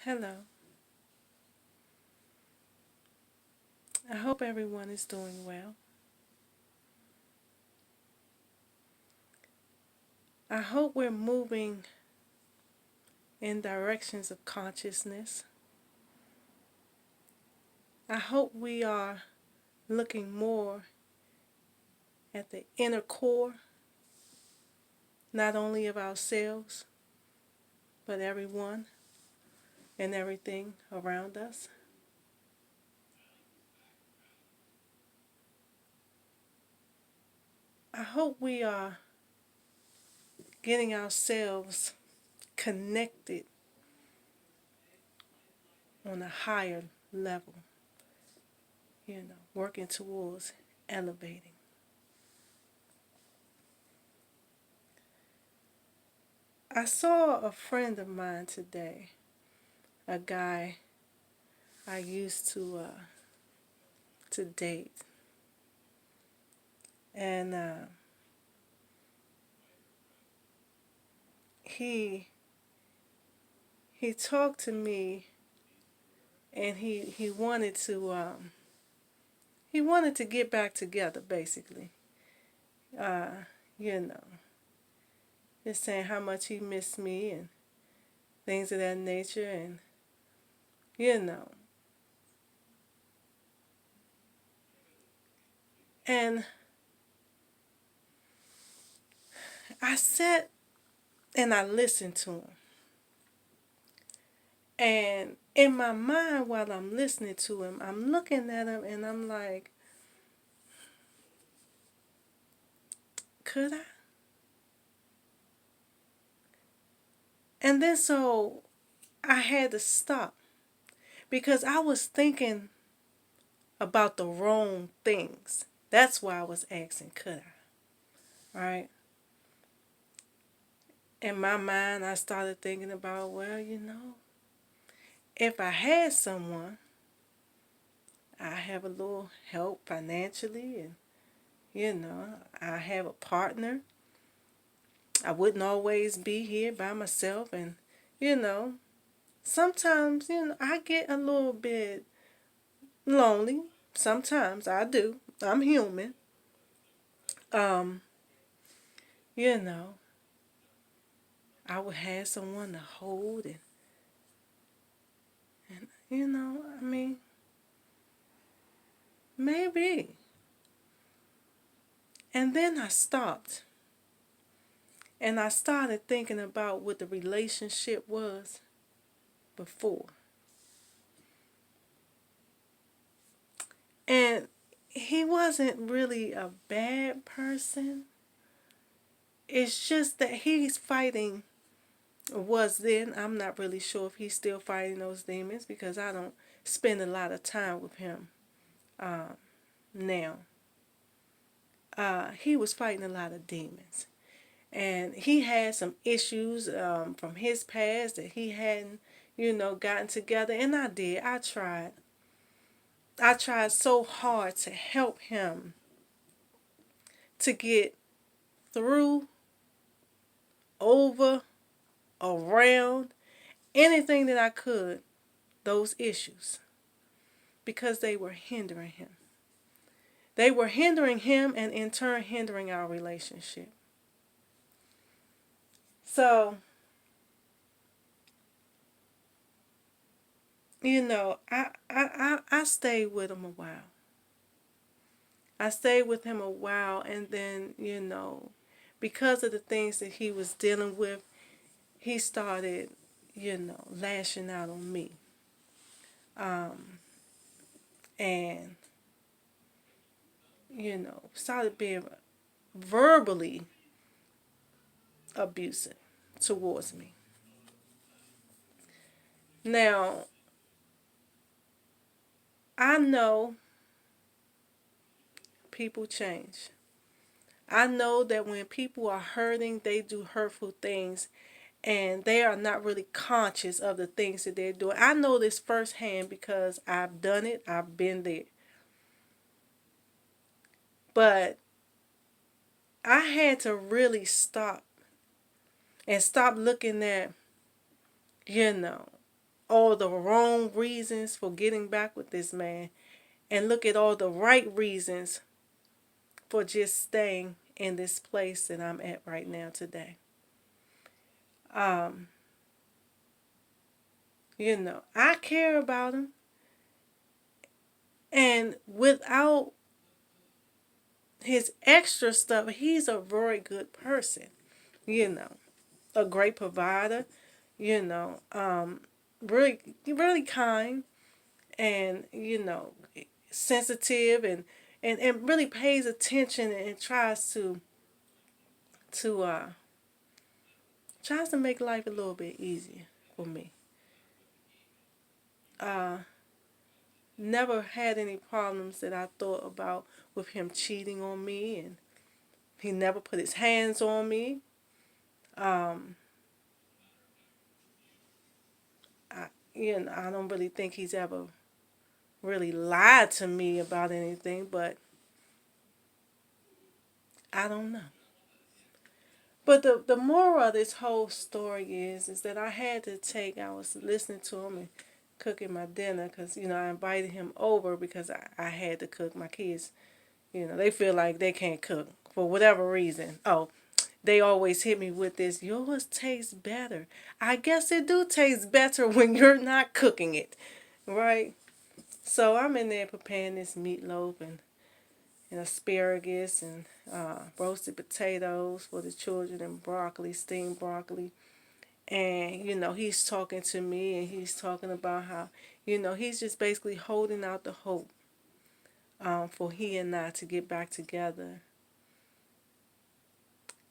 Hello. I hope everyone is doing well. I hope we're moving in directions of consciousness. I hope we are looking more at the inner core, not only of ourselves, but everyone and everything around us. I hope we are getting ourselves connected on a higher level, working towards elevating. I saw a friend of mine today, a guy I used to date, and he he talked to me, and he wanted to get back together, basically. Uh, you know, just saying how much he missed me and things of that nature, and you know, and I sat and I listened to him, and in my mind while I'm listening to him, I'm looking at him and I'm like, could I? And then so I had to stop because I was thinking about the wrong things. That's why I was asking, could I? Right? In my mind, I started thinking about, well, if I had someone, I have a little help financially, and, I have a partner. I wouldn't always be here by myself, and, you know, sometimes, I get a little bit lonely. Sometimes I do. I'm human. Um, you know, I would have someone to hold and I mean, maybe. And then I stopped and I started thinking about what the relationship was before. And he wasn't really a bad person. It's just that he's fighting, was then. I'm not really sure if he's still fighting those demons because I don't spend a lot of time with him now. He was fighting a lot of demons. And he had some issues from his past that he hadn't, gotten together. And I did. I tried. I tried so hard to help him to get through, over, around, anything that I could, those issues, because they were hindering him. They were hindering him and in turn hindering our relationship. So, I stayed with him a while. I stayed with him a while, and then, because of the things that he was dealing with, he started, lashing out on me. And, started being verbally abusive towards me. Now, I know people change. I know that when people are hurting, they do hurtful things and they are not really conscious of the things that they're doing. I know this firsthand because I've done it, I've been there. But I had to really stop and stop looking at, you know, all the wrong reasons for getting back with this man and look at all the right reasons for just staying in this place that I'm at right now today. Um, I care about him, and without his extra stuff, he's a very good person. You know, a great provider. You know, really, really kind, and sensitive, and really pays attention and to tries to make life a little bit easier for me. Uh, Never had any problems that I thought about with him cheating on me, and he never put his hands on me. Um, I don't really think he's ever really lied to me about anything, but I don't know. But the moral of this whole story is that I was listening to him and cooking my dinner because, I invited him over because I had to cook. My kids, they feel like they can't cook for whatever reason. Oh, they always hit me with this, yours tastes better. I guess it do taste better when you're not cooking it, right? So I'm in there preparing this meatloaf and asparagus and roasted potatoes for the children and broccoli, steamed broccoli. And, he's talking to me and he's talking about how, he's just basically holding out the hope for he and I to get back together.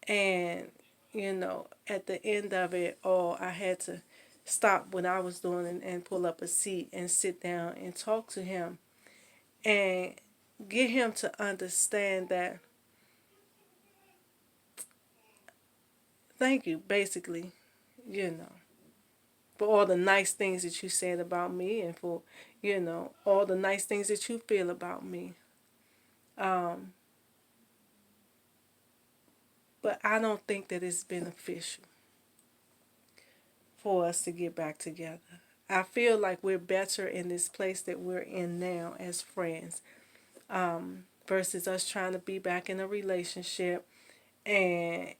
And, at the end of it all, I had to stop what I was doing and pull up a seat and sit down and talk to him and get him to understand that, thank you, basically, you know, for all the nice things that you said about me and for, all the nice things that you feel about me. Um, but I don't think that it's beneficial for us to get back together. I feel like we're better in this place that we're in now as friends, versus us trying to be back in a relationship and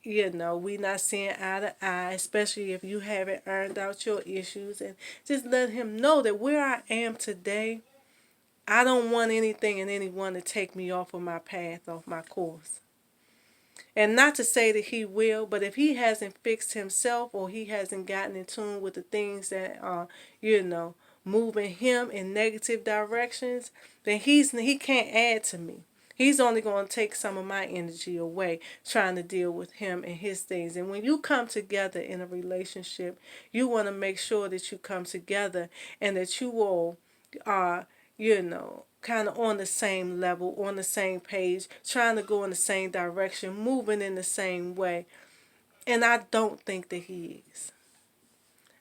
we not seeing eye to eye, especially if you haven't earned out your issues. And just let him know that where I am today, I don't want anything and anyone to take me off of my path, off my course. And not to say that he will, but if he hasn't fixed himself or he hasn't gotten in tune with the things that are, moving him in negative directions, then he can't add to me. He's only going to take some of my energy away trying to deal with him and his things. And when you come together in a relationship, you want to make sure that you come together and that you all are, kind of on the same level, on the same page, trying to go in the same direction, moving in the same way. And I don't think that he is.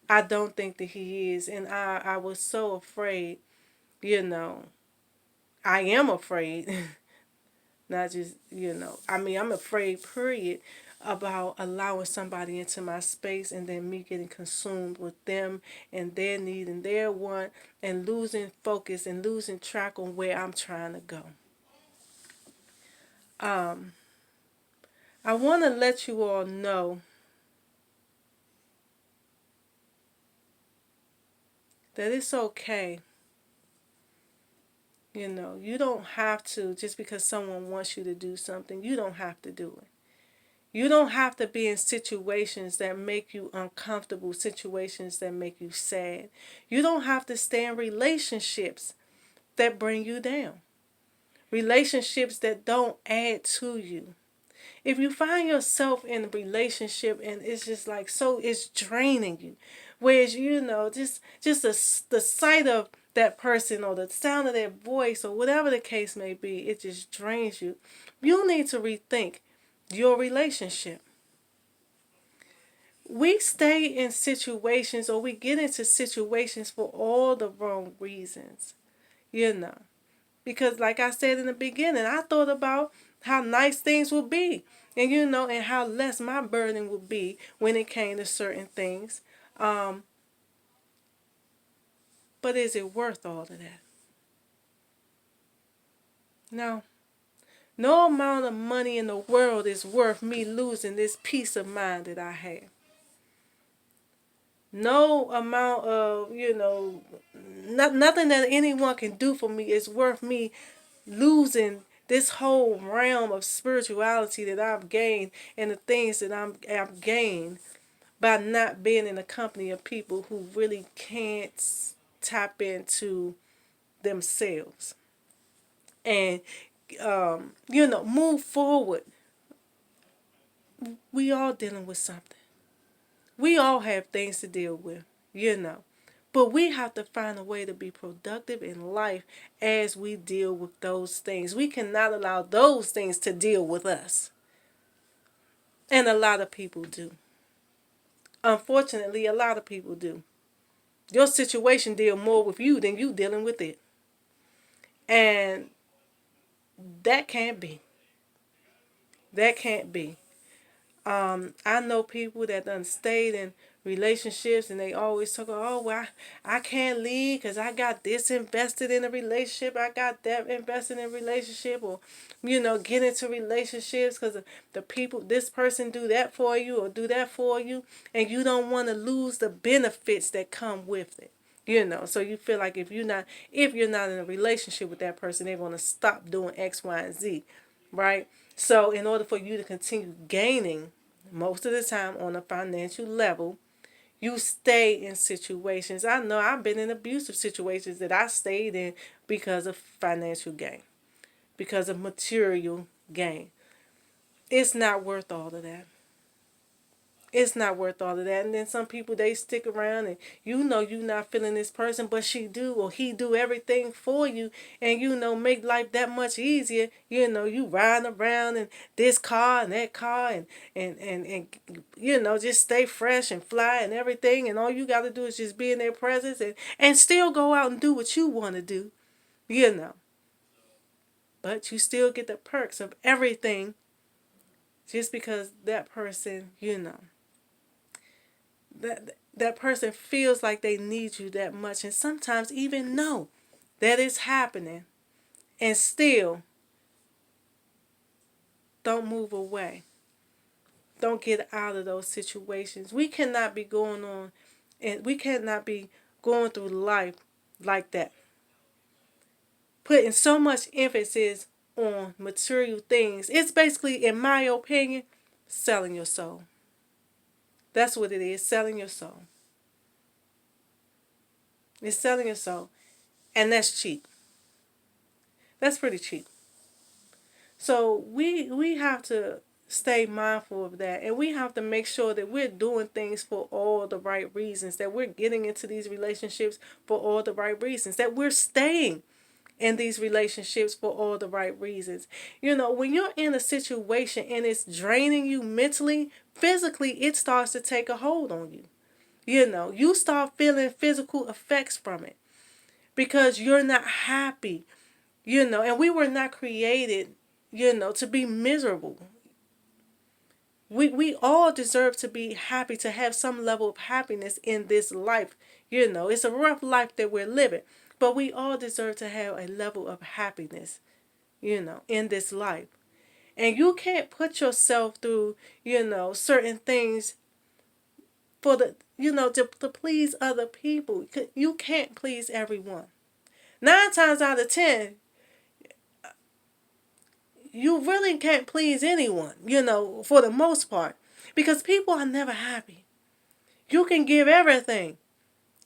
I don't think that he is. And I was so afraid, you know, I am afraid. Not just, I mean, I'm afraid, period, about allowing somebody into my space and then me getting consumed with them and their need and their want and losing focus and losing track on where I'm trying to go. Um, I want to let you all know that it's okay. You don't have to, just because someone wants you to do something, you don't have to do it. You don't have to be in situations that make you uncomfortable, situations that make you sad. You don't have to stay in relationships that bring you down, relationships that don't add to you. If you find yourself in a relationship and it's just like so, it's draining you, whereas the sight of that person or the sound of their voice or whatever the case may be, it just drains you. You need to rethink your relationship. We stay in situations or we get into situations for all the wrong reasons, you know. Because, like I said in the beginning, I thought about how nice things would be, and and how less my burden would be when it came to certain things. Um, But is it worth all of that? No. No amount of money in the world is worth me losing this peace of mind that I have. No amount of, nothing that anyone can do for me is worth me losing this whole realm of spirituality that I've gained and the things that I've gained by not being in the company of people who really can't tap into themselves and move forward. We all dealing with something. We all have things to deal with, you know. But we have to find a way to be productive in life as we deal with those things. We cannot allow those things to deal with us. And a lot of people do. Unfortunately, a lot of people do. Your situation deal more with you than you dealing with it. And that can't be. That can't be. I know people that done stayed in relationships and they always talk, oh, well, I can't leave because I got this invested in a relationship. I got that invested in a relationship, or, get into relationships because the people, this person do that for you or do that for you. And you don't want to lose the benefits that come with it. So you feel like if you're not in a relationship with that person, they're going to stop doing X, Y, and Z, right? So in order for you to continue gaining, most of the time on a financial level, you stay in situations. I know I've been in abusive situations that I stayed in because of financial gain, because of material gain. It's not worth all of that. It's not worth all of that. And then some people, they stick around and you're not feeling this person, but she do or he do everything for you and make life that much easier. You riding around in this car and that car and just stay fresh and fly and everything, and all you gotta do is just be in their presence and still go out and do what you wanna do, you know. But you still get the perks of everything just because that person, that person feels like they need you that much, and sometimes even know that it's happening and still don't move away. Don't get out of those situations. We cannot be going on and we cannot be going through life like that. Putting so much emphasis on material things. It's basically, in my opinion, selling your soul. That's what it is, selling your soul. It's selling your soul. And that's cheap. That's pretty cheap. So we have to stay mindful of that, and we have to make sure that we're doing things for all the right reasons, that we're getting into these relationships for all the right reasons, that we're staying in these relationships for all the right reasons. When you're in a situation and it's draining you mentally, physically, it starts to take a hold on you. You start feeling physical effects from it because you're not happy. And we were not created, to be miserable. We all deserve to be happy, to have some level of happiness in this life. It's a rough life that we're living, but we all deserve to have a level of happiness, in this life. And you can't put yourself through, certain things for to please other people. You can't please everyone. 9 times out of 10, you really can't please anyone, for the most part. Because people are never happy. You can give everything,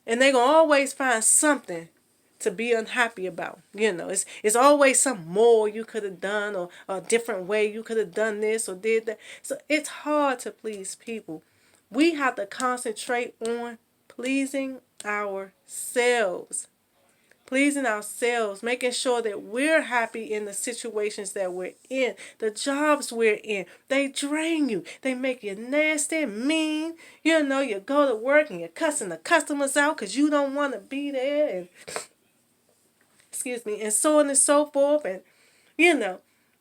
and they're going to always find something to be unhappy about. It's always some more you could have done, or a different way you could have done this or did that. So it's hard to please people. We have to concentrate on pleasing ourselves. Pleasing ourselves, making sure that we're happy in the situations that we're in, the jobs we're in. They drain you. They make you nasty, mean. You go to work and you're cussing the customers out because you don't want to be there, and excuse me, and so on and so forth. And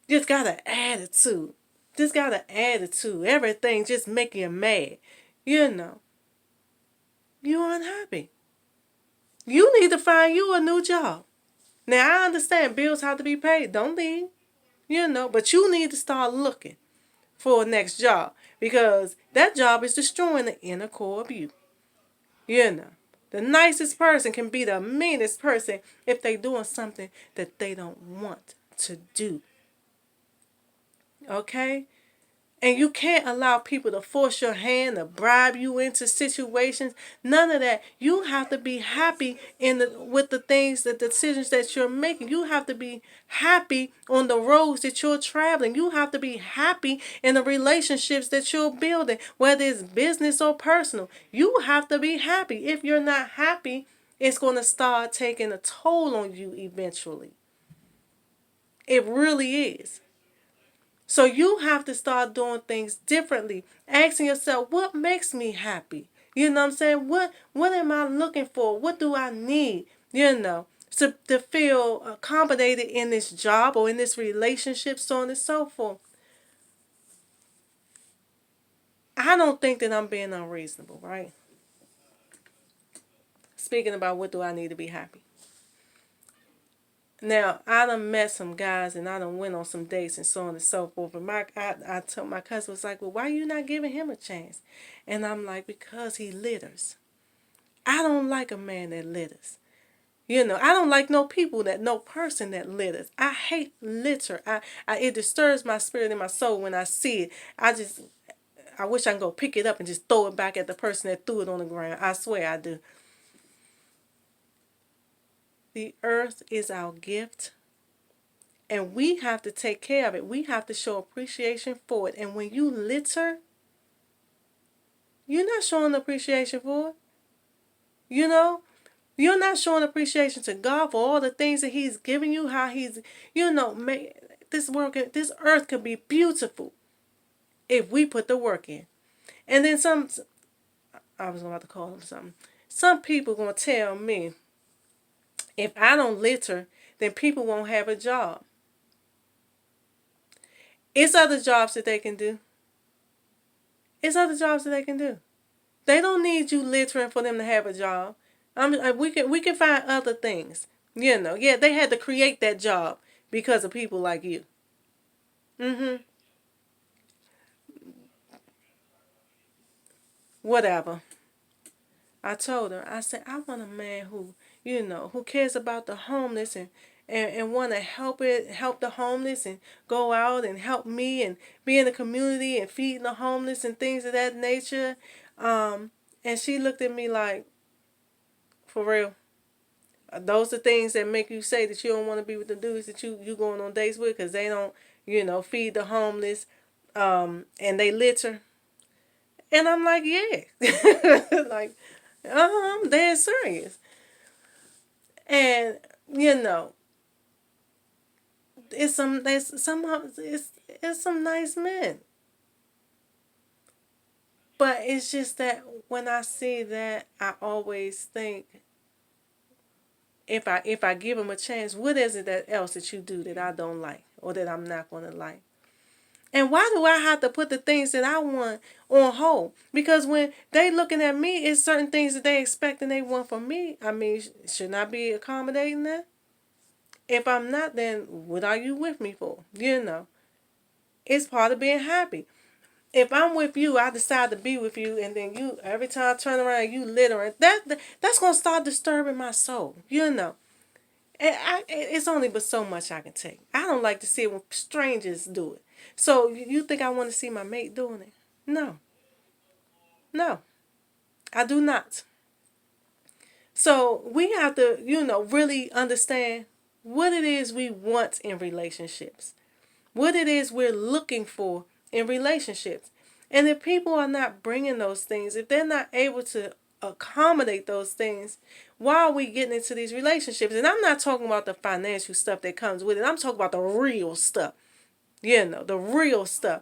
just got an attitude. Just got an attitude. Everything just making you mad. You're unhappy. You need to find you a new job. Now I understand bills have to be paid. Don't leave, but you need to start looking for a next job because that job is destroying the inner core of you. You know. The nicest person can be the meanest person if they doing something that they don't want to do. Okay? And you can't allow people to force your hand, to bribe you into situations. None of that. You have to be happy with the things, the decisions that you're making. You have to be happy on the roads that you're traveling. You have to be happy in the relationships that you're building, whether it's business or personal. You have to be happy. If you're not happy, it's going to start taking a toll on you eventually. It really is. So you have to start doing things differently. Asking yourself, what makes me happy? You know what I'm saying? What am I looking for? What do I need? To feel accommodated in this job or in this relationship, so on and so forth. I don't think that I'm being unreasonable, right? Speaking about what do I need to be happy. Now, I done met some guys and I done went on some dates and so on and so forth. And I told my cousin was like, well, why are you not giving him a chance? And I'm like, because he litters. I don't like a man that litters. I don't like no person that litters. I hate litter. It disturbs my spirit and my soul when I see it. I wish I can go pick it up and just throw it back at the person that threw it on the ground. I swear I do. The earth is our gift. And we have to take care of it. We have to show appreciation for it. And when you litter, you're not showing appreciation for it. You know? You're not showing appreciation to God for all the things that He's given you, how He's, this earth could be beautiful if we put the work in. And then I was about to call them something. Some people going to tell me, if I don't litter, then people won't have a job. It's other jobs that they can do. It's other jobs that they can do. They don't need you littering for them to have a job. We can find other things. Yeah, they had to create that job because of people like you. Mm-hmm. Whatever. I told her, I said, I want a man who cares about the homeless and want to help the homeless and go out and help me and be in the community and feeding the homeless and things of that nature. And she looked at me like, for real. Those are things that make you say that you don't want to be with the dudes that you going on dates with because they don't, feed the homeless, and they litter. And I'm like, yeah, like, I'm dead serious. And you know, it's some nice men, but it's just that when I see that, I always think, if I give them a chance, what is it that else that you do that I don't like or that I'm not going to like? And why do I have to put the things that I want on hold? Because when they looking at me, it's certain things that they expect and they want from me. I mean, shouldn't I be accommodating that? If I'm not, then what are you with me for? It's part of being happy. If I'm with you, I decide to be with you, and then you, every time I turn around, you littering. That's gonna start disturbing my soul. And it's only but so much I can take. I don't like to see it when strangers do it. So you think I want to see my mate doing it? No, no, I do not. So we have to, really understand what it is we want in relationships, what it is we're looking for in relationships. And if people are not bringing those things, if they're not able to accommodate those things, why are we getting into these relationships? And I'm not talking about the financial stuff that comes with it. I'm talking about the real stuff. The real stuff.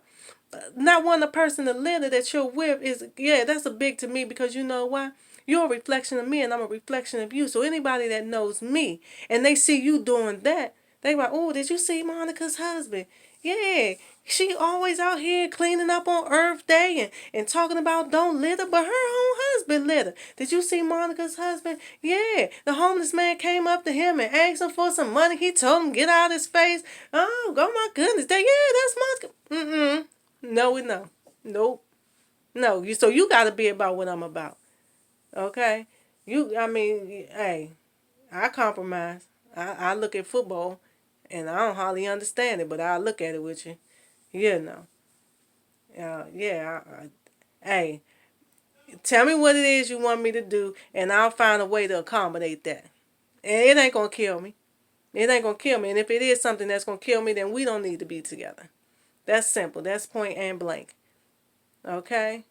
Not one the person, the leader that you're with is, yeah, that's a big to me because you know why? You're a reflection of me and I'm a reflection of you. So anybody that knows me and they see you doing that, they like, oh, did you see Monica's husband? Yeah. She always out here cleaning up on Earth Day and talking about don't litter, but her own husband litter. Did you see Monica's husband? Yeah, the homeless man came up to him and asked him for some money. He told him get out of his face. Oh my goodness, yeah, that's Monica. No, we know. Nope. No, so you got to be about what I'm about. Okay, I mean, hey, I compromise. I look at football, and I don't hardly understand it, but I look at it with you. You know. Yeah. Hey, tell me what it is you want me to do, and I'll find a way to accommodate that. And it ain't gonna kill me. It ain't gonna kill me. And if it is something that's gonna kill me, then we don't need to be together. That's simple. That's point and blank. Okay.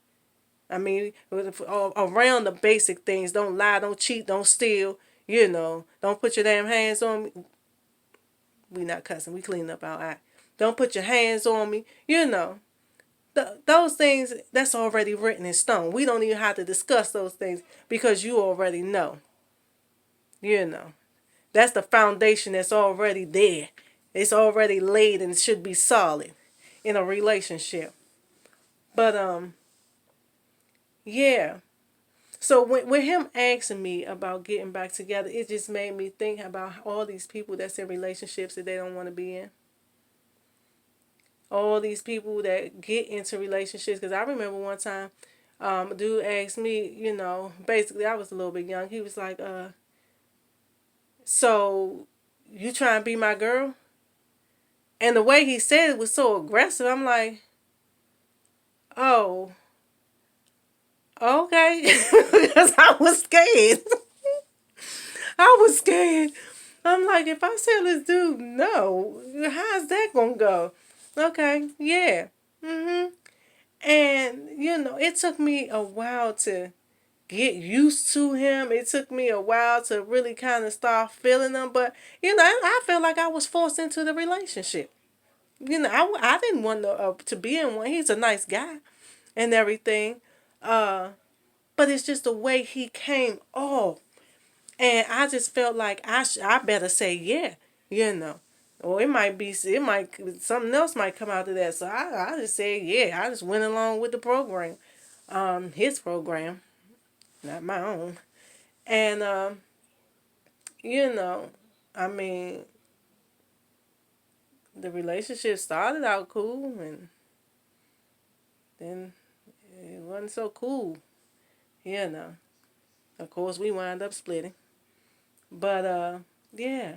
I mean, around the basic things. Don't lie. Don't cheat. Don't steal. Don't put your damn hands on me. We not cussing. We cleaning up our act. Don't put your hands on me. Those things, that's already written in stone. We don't even have to discuss those things because you already know. You know. That's the foundation that's already there. It's already laid and should be solid in a relationship. But yeah. So when him asking me about getting back together, it just made me think about all these people that's in relationships that they don't want to be in. All these people that get into relationships. Because I remember one time, a dude asked me, basically I was a little bit young. He was like, so you trying to be my girl? And the way he said it was so aggressive. I'm like, oh, okay. Because I was scared. I was scared. I'm like, if I tell this dude no, how's that gonna go? Okay, yeah. And it took me a while to get used to him. It took me a while to really kind of start feeling him. But I felt like I was forced into the relationship. I didn't want to be in one. He's a nice guy and everything. But it's just the way he came off. And I just felt like I better say yeah, Or something else might come out of that. So I just said yeah. I just went along with the program, his program, not my own. And you know, I mean, the relationship started out cool, and then it wasn't so cool. You know, of course we wound up splitting, but yeah.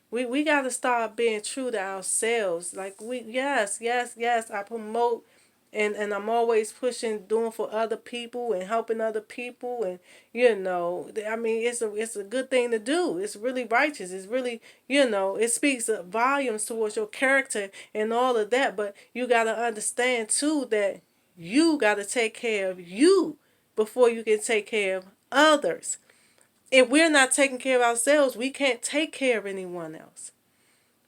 We got to start being true to ourselves. Like yes, I promote and I'm always pushing doing for other people and helping other people, and I mean it's a good thing to do. It's really righteous. It's really, it speaks volumes towards your character and all of that, but you got to understand too that you got to take care of you before you can take care of others. If we're not taking care of ourselves, we can't take care of anyone else.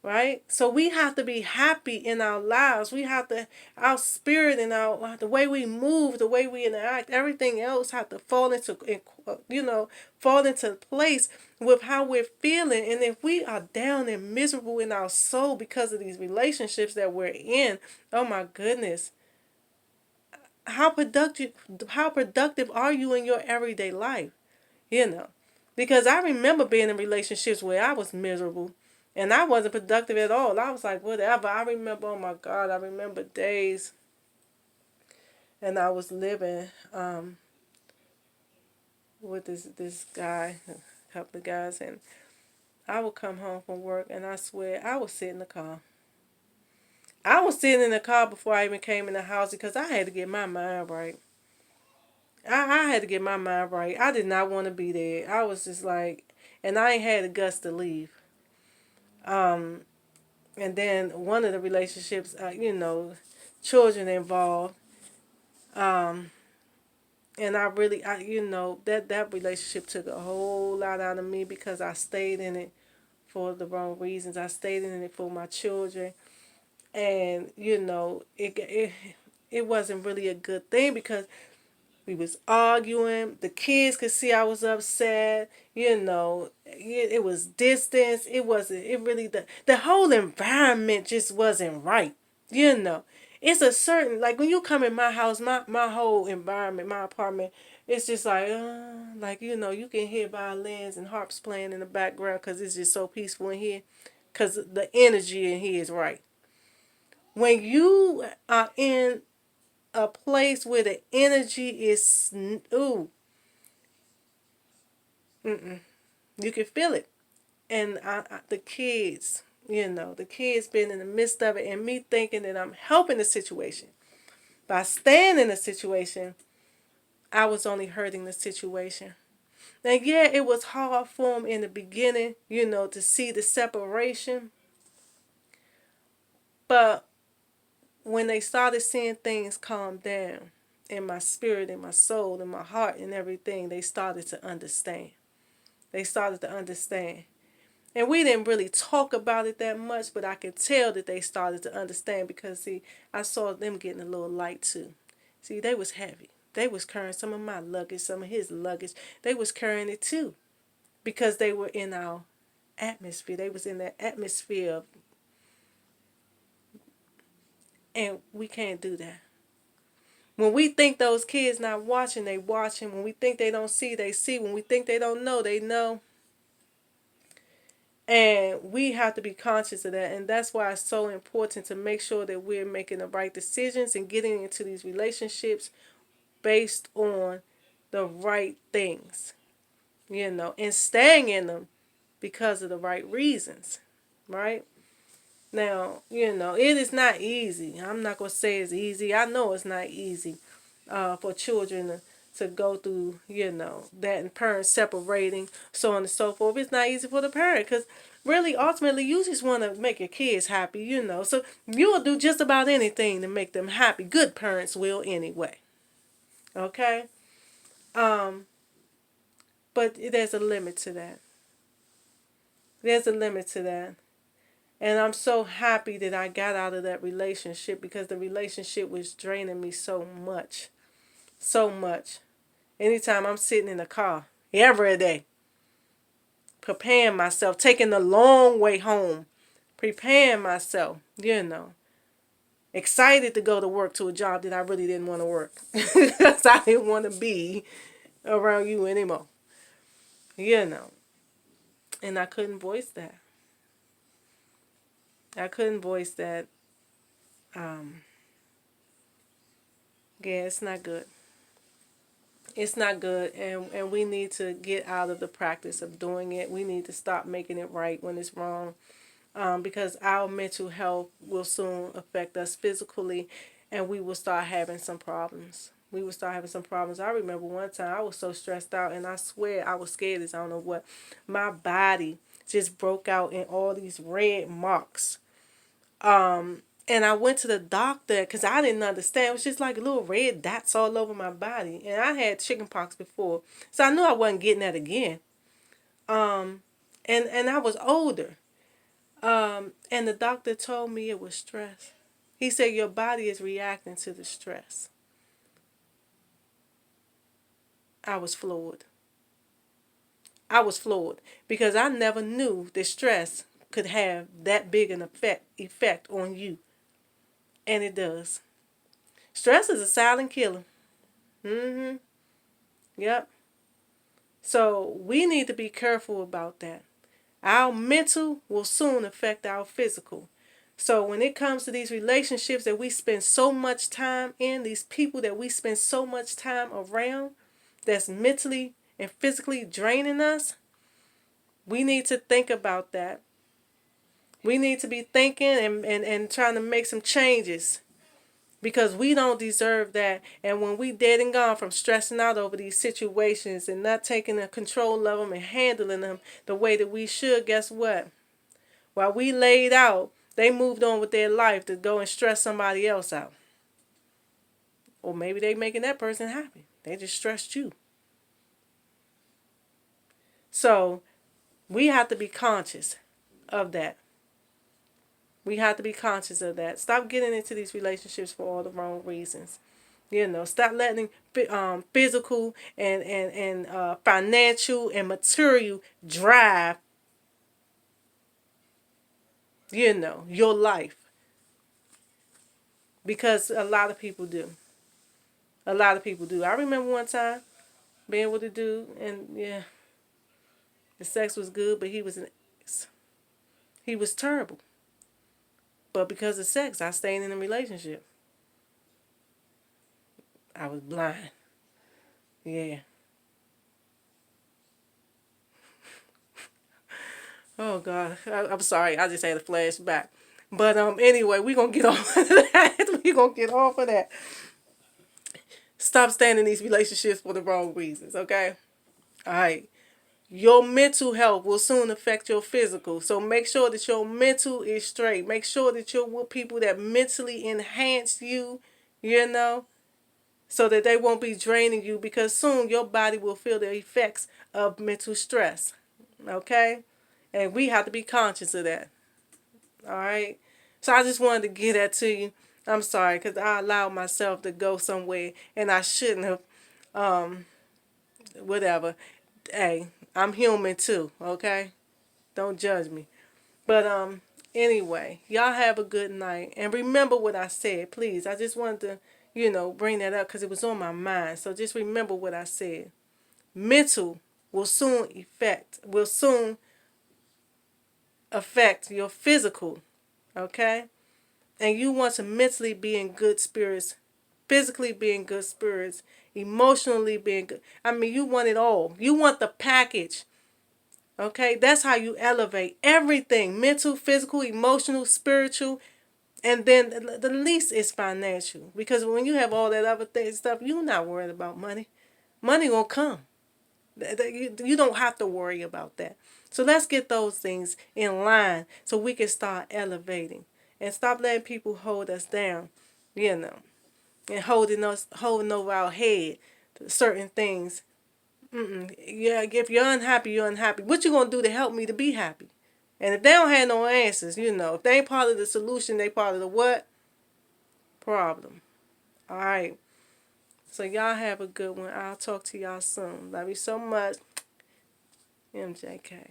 Right? So we have to be happy in our lives. We have to, our spirit and the way we move, the way we interact, everything else have to fall into place with how we're feeling. And if we are down and miserable in our soul because of these relationships that we're in, oh my goodness, how productive are you in your everyday life? You know, because I remember being in relationships where I was miserable and I wasn't productive at all. I was like, whatever. I remember, oh my God, I remember days and I was living with this guy, a couple of guys, and I would come home from work and I swear I would sit in the car. I was sitting in the car before I even came in the house because I had to get my mind right. I had to get my mind right. I did not want to be there. I was just like, and I ain't had the guts to leave. Um, and then one of the relationships, children involved. Um, and I really, that relationship took a whole lot out of me because I stayed in it for the wrong reasons. I stayed in it for my children, and it wasn't really a good thing because we was arguing. The kids could see I was upset. It was distance. It wasn't. It really the whole environment just wasn't right. You know, it's a certain, like when you come in my house, my whole environment, my apartment, it's just like, you can hear violins and harps playing in the background because it's just so peaceful in here, because the energy in here is right. When you are in a place where the energy is, ooh, mm-mm, you can feel it. And the kids, the kids been in the midst of it, and me thinking that I'm helping the situation. By staying in the situation, I was only hurting the situation. And yeah, it was hard for them in the beginning, to see the separation. But when they started seeing things calm down in my spirit, in my soul, in my heart, and everything, they started to understand. They started to understand. And we didn't really talk about it that much, but I could tell that they started to understand because, see, I saw them getting a little light too. See, they was heavy. They was carrying some of my luggage, some of his luggage. They was carrying it too because they were in our atmosphere. They was in that atmosphere, and we can't do that. When we think those kids not watching, they watching. When we think they don't see, they see. When we think they don't know, they know. And we have to be conscious of that. And that's why it's so important to make sure that we're making the right decisions and getting into these relationships based on the right things, and staying in them because of the right reasons, right? Now, it is not easy. I'm not going to say it's easy. I know it's not easy for children to go through, that, and parents separating, so on and so forth. It's not easy for the parent because really, ultimately, you just want to make your kids happy, So you will do just about anything to make them happy. Good parents will anyway. Okay? Um, but there's a limit to that. There's a limit to that. And I'm so happy that I got out of that relationship because the relationship was draining me so much. So much. Anytime I'm sitting in the car, every day, preparing myself, taking the long way home, preparing myself, excited to go to work to a job that I really didn't want to work because I didn't want to be around you anymore, you know. And I couldn't voice that. I couldn't voice that. Um, yeah, it's not good. It's not good, and we need to get out of the practice of doing it. We need to stop making it right when it's wrong, because our mental health will soon affect us physically, and we will start having some problems. We will start having some problems. I remember one time I was so stressed out, and I swear I was scared as I don't know what. My body just broke out in all these red marks. And I went to the doctor because I didn't understand. It was just like little red dots all over my body. And I had chickenpox before. So I knew I wasn't getting that again. Um, and I was older. And the doctor told me it was stress. He said your body is reacting to the stress. I was floored. I was floored because I never knew that stress could have that big an effect on you. And it does. Stress is a silent killer. Mm-hmm. Yep. So we need to be careful about that. Our mental will soon affect our physical. So when it comes to these relationships that we spend so much time in, these people that we spend so much time around, that's mentally and physically draining us, we need to think about that. We need to be thinking and trying to make some changes because we don't deserve that. And when we dead and gone from stressing out over these situations and not taking the control of them and handling them the way that we should, guess what? While we laid out, they moved on with their life to go and stress somebody else out. Or maybe they making that person happy. They just stressed you. So we have to be conscious of that. We have to be conscious of that. Stop getting into these relationships for all the wrong reasons. Stop letting physical and financial and material drive, your life. because a lot of people do. A lot of people do. I remember one time being with a dude, and yeah, the sex was good, but he was he was terrible. But because of sex, I stayed in a relationship. I was blind. Yeah. Oh God. I'm sorry. I just had a flashback. But anyway, we gonna get off of that. We gonna get off of that. Stop staying in these relationships for the wrong reasons, okay? All right. Your mental health will soon affect your physical. So make sure that your mental is straight. Make sure that you're with people that mentally enhance you, you know, so that they won't be draining you because soon your body will feel the effects of mental stress. Okay? And we have to be conscious of that. All right? So I just wanted to get that to you. I'm sorry because I allowed myself to go somewhere and I shouldn't have. Um, Whatever. Hey, I'm human too, okay? Don't judge me. But anyway, y'all have a good night. And remember what I said, please. I just wanted to, bring that up because it was on my mind. So just remember what I said. Mental will soon affect your physical, okay? And you want to mentally be in good spirits, physically be in good spirits, emotionally being good. I mean, you want it all. You want the package. Okay? That's how you elevate everything, mental, physical, emotional, spiritual, and then the least is financial. Because when you have all that other stuff, you're not worried about money. Money gonna come. You don't have to worry about that. So let's get those things in line so we can start elevating and stop letting people hold us down, you know, and holding over our head to certain things. Yeah, if you're unhappy, you're unhappy. What you gonna do to help me to be happy? And if they don't have no answers, if they ain't part of the solution, they part of the what? Problem. All right. So y'all have a good one. I'll talk to y'all soon. Love you so much. MJK.